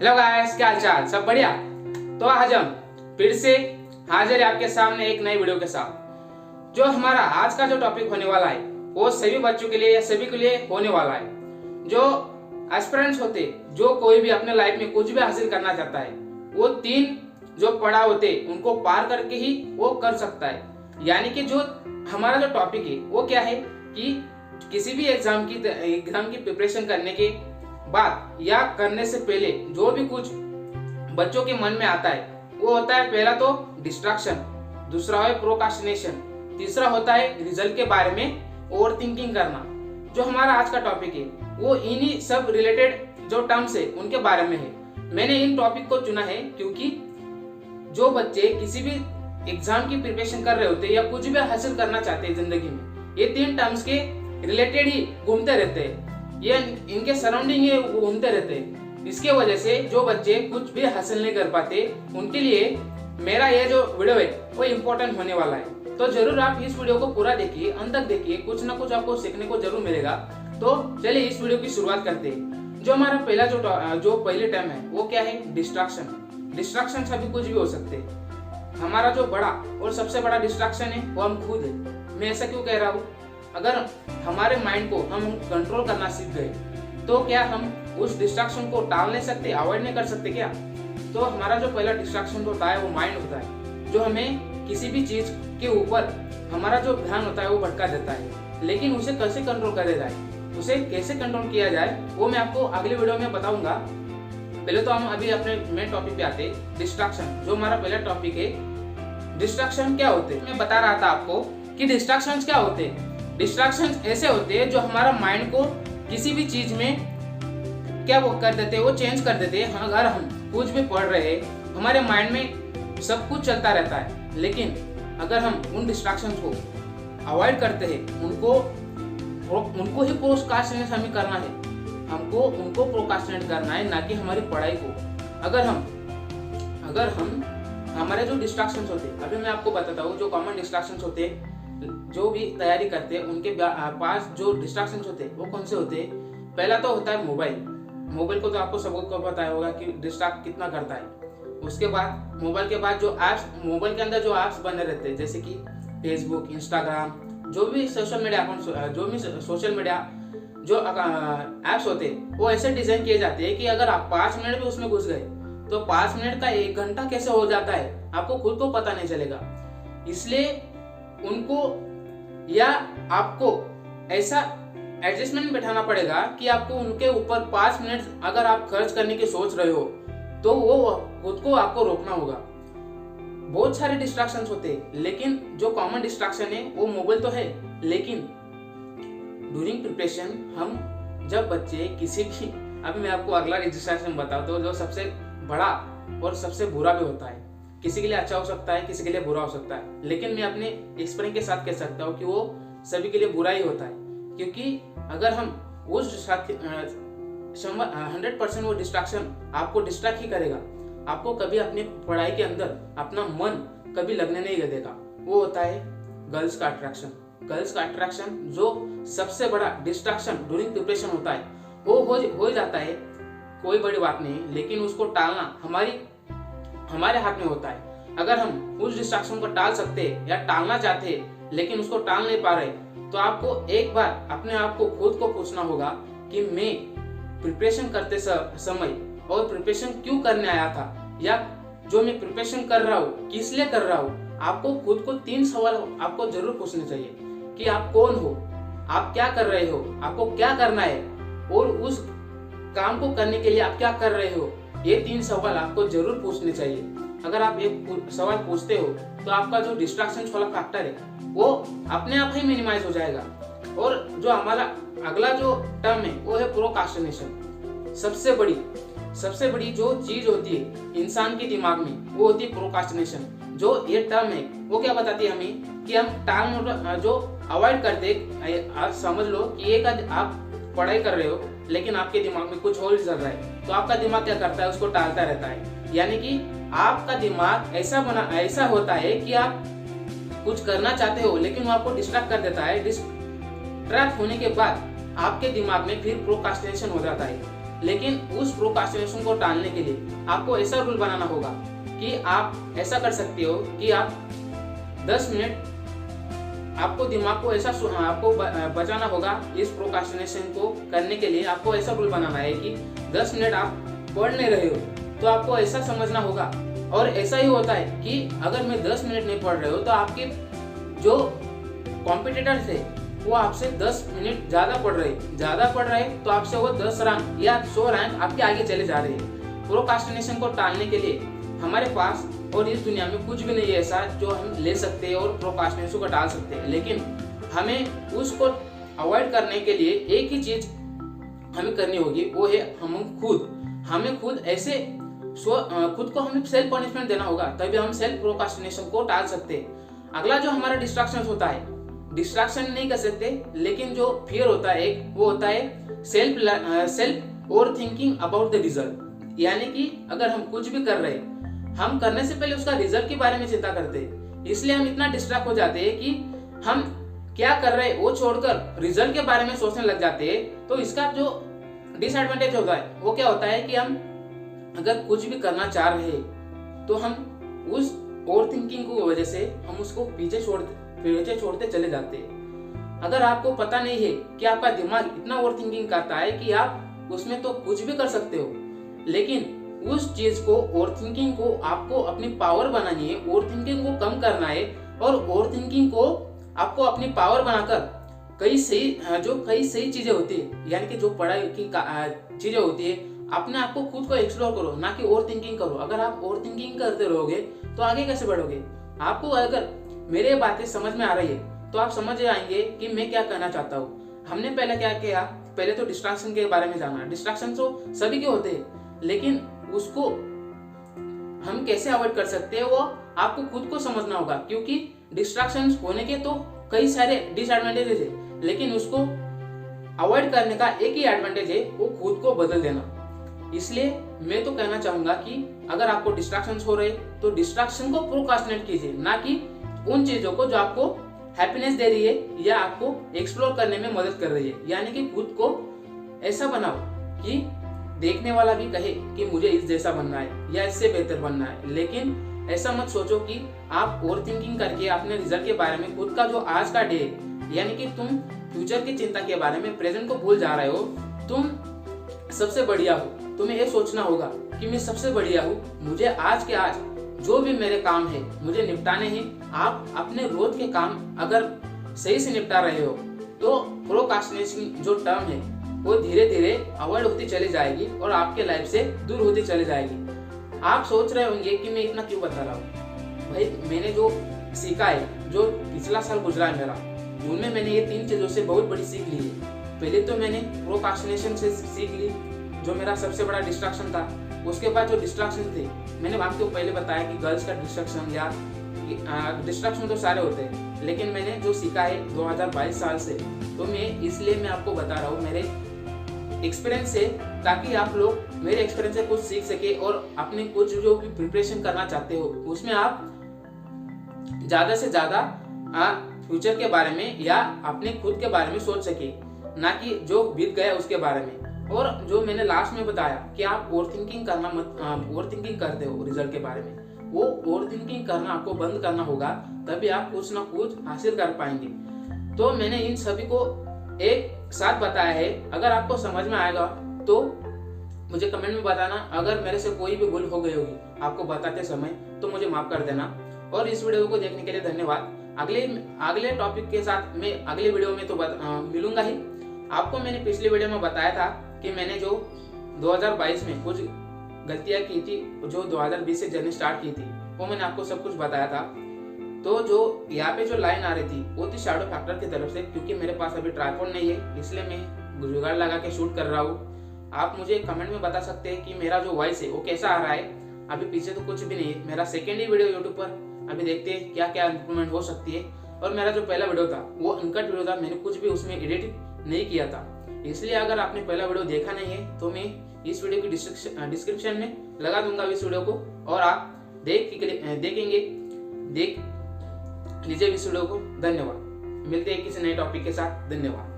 Hello guys, क्या हालचाल? सब बढ़िया। तो आज हम फिर से हाजिर है आपके सामने एक नई वीडियो के साथ। जो हमारा आज का जो टॉपिक होने वाला है वो सभी बच्चों के लिए या सभी के लिए होने वाला है। जो एस्पिरेंट्स होते, जो कोई भी अपने लाइफ में कुछ भी हासिल करना चाहता है, वो 3 जो पड़ाव होते उनको पार करके ही वो कर सकता है। यानी कि जो हमारा जो टॉपिक है वो क्या है कि किसी भी एग्जाम की प्रिपरेशन करने के बाद या करने से पहले जो भी कुछ बच्चों के मन में आता है वो होता है, पहला तो डिस्ट्रैक्शन, दूसरा है प्रोक्रास्टिनेशन, तीसरा होता है रिजल्ट के बारे में ओवर थिंकिंग करना। जो हमारा आज का टॉपिक है वो इन्हीं सब रिलेटेड जो टर्म्स है उनके बारे में है। मैंने इन टॉपिक को चुना है क्योंकि जो बच्चे किसी भी एग्जाम की प्रिपरेशन कर रहे होते हैं या कुछ भी हासिल करना चाहते हैं जिंदगी में, ये 3 टर्म्स के रिलेटेड ही घूमते रहते हैं, ये इनके सराउंडिंग ये घूमते रहते हैं। इसके वजह से जो बच्चे कुछ भी हासिल नहीं कर पाते उनके लिए मेरा ये जो वीडियो है वो इम्पोर्टेंट होने वाला है। तो जरूर आप इस वीडियो को पूरा देखिए, अंत तक देखिए, कुछ ना कुछ आपको सीखने को जरूर मिलेगा। तो चलिए इस वीडियो की शुरुआत करते हैं। जो हमारा पहला जो पहले टर्म है वो क्या है? डिस्ट्रैक्शन। डिस्ट्रैक्शन सभी कुछ भी हो सकते हैं। हमारा जो बड़ा और सबसे बड़ा डिस्ट्रैक्शन है वो हम खुद है। मैं ऐसा क्यों कह रहा हूँ? अगर हमारे माइंड को हम कंट्रोल करना सीख गए तो क्या हम उस डिस्ट्रैक्शन को टाल नहीं सकते, अवॉइड नहीं कर सकते क्या? तो हमारा जो पहला डिस्ट्रैक्शन होता है वो माइंड होता है, जो हमें किसी भी चीज के ऊपर हमारा जो ध्यान होता है वो भटका देता है। लेकिन उसे कैसे कंट्रोल करा जाए, उसे कैसे कंट्रोल किया जाए वो मैं आपको अगले वीडियो में बताऊंगा। पहले तो हम अभी अपने मेन टॉपिक पे आते हैं, डिस्ट्रैक्शन। जो हमारा पहला टॉपिक है, डिस्ट्रैक्शन क्या होते हैं। मैं बता रहा था आपको कि डिस्ट्रैक्शन क्या होते हैं। डिस्ट्रैक्शन ऐसे होते हैं जो हमारा माइंड को किसी भी चीज में क्या वो कर देते हैं, वो चेंज कर देते हैं। अगर हम कुछ भी पढ़ रहे हैं, हमारे माइंड में सब कुछ चलता रहता है, लेकिन अगर हम उन डिस्ट्रैक्शंस को अवॉइड करते हैं, उनको ही प्रोक्रास्टिनेट हमें करना है, हमको उनको प्रोक्रास्टिनेट करना है, ना कि हमारी पढ़ाई को। अगर हम हमारे जो डिस्ट्रैक्शंस होते हैं, अभी मैं आपको बताता हूँ जो कॉमन डिस्ट्रैक्शंस होते हैं, जो भी तैयारी करते हैं उनके पास जो डिस्ट्रैक्शंस होते हैं वो कौन से होते हैं? पहला तो होता है मोबाइल। मोबाइल को तो आपको सबको पता होगा कि डिस्ट्रैक्ट कितना करता है। उसके बाद मोबाइल के बाद जो एप्स, मोबाइल के अंदर जो एप्स बने रहते हैं, जैसे कि फेसबुक, इंस्टाग्राम, जो भी सोशल मीडिया जो एप्स होते हैं वो ऐसे डिजाइन किए जाते हैं कि अगर आप 5 मिनट भी उसमें घुस गए तो 5 मिनट का 1 घंटा कैसे हो जाता है आपको खुद को पता नहीं चलेगा। इसलिए उनको या आपको ऐसा एडजस्टमेंट बैठाना पड़ेगा कि आपको उनके ऊपर 5 मिनट अगर आप खर्च करने की सोच रहे हो तो वो खुद को आपको रोकना होगा। बहुत सारे डिस्ट्रैक्शंस होते हैं, लेकिन जो कॉमन डिस्ट्रैक्शन है वो मोबाइल तो है। लेकिन ड्यूरिंग प्रिपरेशन हम जब बच्चे किसी भी, अभी मैं आपको अगला डिस्ट्रैक्शन बताता हूँ जो सबसे बड़ा और सबसे बुरा भी होता है। किसी के लिए अच्छा हो सकता है, किसी के लिए बुरा हो सकता है, लेकिन मैं अपने एक्सपीरियंस के साथ कह सकता हूँ कि वो सभी के लिए बुरा ही होता है। क्योंकि अगर हम उस 100% वो डिस्ट्रैक्शन आपको डिस्ट्रैक्ट ही करेगा, आपको कभी अपनी पढ़ाई के अंदर अपना मन कभी लगने नहीं देगा। वो होता है गर्ल्स का अट्रैक्शन। गर्ल्स का अट्रैक्शन जो सबसे बड़ा डिस्ट्रैक्शन ड्यूरिंग प्रिपरेशन होता है वो हो जाता है। कोई बड़ी बात नहीं, लेकिन उसको टालना हमारे हाथ में होता है। अगर हम उस डिस्ट्रैक्शन को टाल सकते हैं या टालना चाहते हैं लेकिन उसको टाल नहीं पा रहे, तो आपको एक बार अपने आप को खुद को पूछना होगा कि मैं प्रिपरेशन करते समय और प्रिपरेशन क्यों करने आया था, या जो मैं प्रिपरेशन कर रहा हूँ किस लिए कर रहा हूँ। आपको खुद को 3 सवाल आपको जरूर पूछने चाहिए कि आप कौन हो, आप क्या कर रहे हो, आपको क्या करना है, और उस काम को करने के लिए आप क्या कर रहे हो। ये 3 सवाल आपको जरूर पूछने चाहिए। अगर आप एक सवाल पूछते हो तो आपका जो डिस्ट्रैक्शन वाला फैक्टर है वो अपने आप ही मिनिमाइज हो जाएगा। और जो हमारा अगला जो टर्म है वो है प्रोक्रास्टिनेशन। सबसे बड़ी जो चीज होती है इंसान के दिमाग में वो होती है प्रोक्रास्टिनेशन। जो ये टर्म है वो क्या बताती है हमें कि हम टाइम जो अवॉइड करते, आप समझ लो कि एक आप पढ़ाई कर रहे हो लेकिन आपके दिमाग में कुछ और चल रहा है, तो आपका दिमाग क्या करता है? उसको टालता रहता है। यानी कि आपका दिमाग ऐसा होता है कि आप कुछ करना चाहते हो लेकिन वो आपको डिस्ट्रैक्ट कर देता है। डिस्ट्रैक्ट होने के बाद आपके दिमाग में फिर प्रोक्रास्टिनेशन हो जाता है। लेकिन उस प्रोक्रास्टिनेशन को टालने के लिए आपको ऐसा रूल बनाना होगा कि आप ऐसा कर सकते हो कि आप 10 मिनट आपको दिमाग को ऐसा आपको बचाना होगा। इस प्रोक्रास्टिनेशन को करने के लिए आपको ऐसा रूल बनाना है कि 10 मिनट आप पढ़ नहीं रहे हो तो आपको ऐसा समझना होगा। और ऐसा ही होता है कि अगर मैं 10 मिनट नहीं पढ़ रहे हो तो आपके जो कॉम्पिटिटर्स है वो आपसे 10 मिनट ज़्यादा पढ़ रहे तो आपसे वो 10 रैंक या 100 रैंक आपके आगे चले जा रहे हैं। प्रोक्रास्टिनेशन को टालने के लिए हमारे पास और इस दुनिया में कुछ भी नहीं है ऐसा जो हम ले सकते हैं और प्रोक्रास्टिनेशन को टाल सकते हैं, लेकिन हमें उसको अवॉइड करने के लिए एक ही चीज हमें करनी होगी, वो है हमें खुद ऐसे खुद को हमें सेल्फ पनिशमेंट देना होगा, तभी हम सेल्फ प्रोक्रास्टिनेशन को टाल सकते हैं। अगला जो हमारा डिस्ट्रैक्शन होता है, डिस्ट्रैक्शन नहीं कर सकते, लेकिन जो फियर होता है एक, वो होता है self over thinking about the result. यानी कि अगर हम कुछ भी कर रहे हैं, हम करने से पहले उसका रिजल्ट के बारे में चिंता करते हैं, इसलिए हम इतना डिस्ट्रैक्ट हो जाते हैं कि हम क्या कर रहे हैं वो छोड़कर रिजल्ट के बारे में सोचने लग जाते हैं। तो इसका जो डिसएडवांटेज होता है वो क्या होता है कि हम अगर कुछ भी करना चाह रहे हैं तो हम उस ओवर थिंकिंग की वजह से हम उसको पीछे छोड़ते चले जाते हैं। अगर आपको पता नहीं है कि आपका दिमाग इतना ओवर थिंकिंग करता है कि आप उसमें तो कुछ भी कर सकते हो, लेकिन उस चीज को ओवर थिंकिंग को आपको अपनी पावर बनानी है, ओवर थिंकिंग को कम करना है और ओवर थिंकिंग को आपको अपनी पावर बनाकर कई सही चीजें होती है, यानी कि जो पढ़ाई की चीजें होती है, अपने आप को खुद को एक्सप्लोर करो, ना कि ओवर थिंकिंग करो। अगर आप ओवर थिंकिंग करते रहोगे तो आगे कैसे बढ़ोगे? आपको अगर मेरे बातें समझ में आ रही है तो आप समझ जाएंगे कि मैं क्या कहना चाहता हूँ। हमने पहले क्या किया, पहले तो डिस्ट्रैक्शन के बारे में जाना। डिस्ट्रैक्शन तो सभी के होते हैं, लेकिन उसको हम कैसे अवॉइड कर सकते हैं वो आपको खुद को समझना होगा, क्योंकि डिस्ट्रैक्शंस होने के तो कई सारे डिसएडवांटेजेस है, लेकिन उसको अवॉइड करने का एक ही एडवांटेज है, वो खुद को बदल देना। इसलिए मैं तो कहना चाहूंगा कि अगर आपको डिस्ट्रैक्शंस हो रहे तो डिस्ट्रैक्शन को प्रोक्रास्टिनेट कीजिए, ना कि उन चीजों को जो आपको हैप्पीनेस दे रही है या आपको एक्सप्लोर करने में मदद कर रही है। यानी कि खुद को ऐसा बनाओ कि देखने वाला भी कहे कि मुझे इस जैसा बनना है या इससे बेहतर बनना है, लेकिन ऐसा मत सोचो कि आप ओवर थिंकिंग करके अपने रिजल्ट के बारे में, खुद का जो आज का डे है, यानी कि तुम फ्यूचर की चिंता के बारे में प्रेजेंट को भूल जा रहे हो। तुम सबसे बढ़िया हो, तुम्हें ये सोचना होगा कि मैं सबसे बढ़िया हूँ, मुझे आज के आज जो भी मेरे काम है मुझे निपटाने हैं। आप अपने रोज के काम अगर सही से निपटा रहे हो तो प्रोक्रास्टिनेशन जो टर्म है वो धीरे धीरे अवॉइड होती चली जाएगी और आपके लाइफ से दूर होती चली जाएगी। आप सोच रहे होंगे कि मैं इतना क्यों बता रहा हूँ। भाई, मैंने जो सीखा है, जो पिछला साल गुजरा है मेरा, उनमें मैंने ये 3 चीजों से बहुत बड़ी सीख ली है। पहले तो मैंने प्रोक्रास्टिनेशन से सीख ली, जो मेरा सबसे बड़ा डिस्ट्रैक्शन था। उसके बाद जो डिस्ट्रैक्शन थे, मैंने आपको पहले बताया कि गर्ल्स का डिस्ट्रैक्शन या डिस्ट्रैक्शन तो सारे होते हैं, लेकिन मैंने जो सीखा है 2022 साल से, तो मैं आपको बता रहा हूँ मेरे एक्सपीरियंस से, ताकि आप लोग मेरे एक्सपीरियंस से कुछ सीख सके और अपने कुछ जो भी प्रिपरेशन करना चाहते हो उसमें आप ज्यादा से ज्यादा फ्यूचर के बारे में या अपने खुद के बारे में सोच सके, ना कि जो बीत गया उसके बारे में। और जो मैंने लास्ट में बताया कि आप ओवर थिंकिंग करते हो रिजल्ट के बारे में, वो ओवर थिंकिंग करना आपको बंद करना होगा, तभी आप कुछ ना कुछ हासिल कर पाएंगे। तो मैंने इन सभी को एक साथ बताया है। अगर आपको समझ में आएगा तो मुझे कमेंट में बताना। अगर मेरे से कोई भी भूल हो गई होगी आपको बताते समय तो मुझे माफ कर देना। और इस वीडियो को देखने के लिए धन्यवाद। अगले टॉपिक के साथ मैं अगले वीडियो में तो मिलूंगा ही। आपको मैंने पिछली वीडियो में बताया था कि मैंने जो 2022 में कुछ गलतियां की थी, जो 2020 से जर्नी स्टार्ट की थी, वो मैंने आपको सब कुछ बताया था। तो जो यहाँ पे जो लाइन आ रही थी वो थी शैडो फैक्टर की तरफ से, क्योंकि मेरे पास अभी ट्राइपॉड नहीं है, इसलिए मैं जुगाड़ लगा के शूट कर रहा हूँ। आप मुझे कमेंट में बता सकते हैं कि मेरा जो वॉइस है वो कैसा आ रहा है। अभी पीछे तो कुछ भी नहीं है, मेरा सेकेंड ही वीडियो यूट्यूब पर। अभी देखते हैं क्या क्या इंप्रूवमेंट हो सकती है। और मेरा जो पहला वीडियो था वो अनकट वीडियो था, मैंने कुछ भी उसमें एडिट नहीं किया था। इसलिए अगर आपने पहला वीडियो देखा नहीं है तो मैं इस वीडियो की डिस्क्रिप्शन में लगा दूंगा इस वीडियो को, और आप देख लीजिए इस वीडियो को। धन्यवाद। मिलते हैं किसी नए टॉपिक के साथ। धन्यवाद।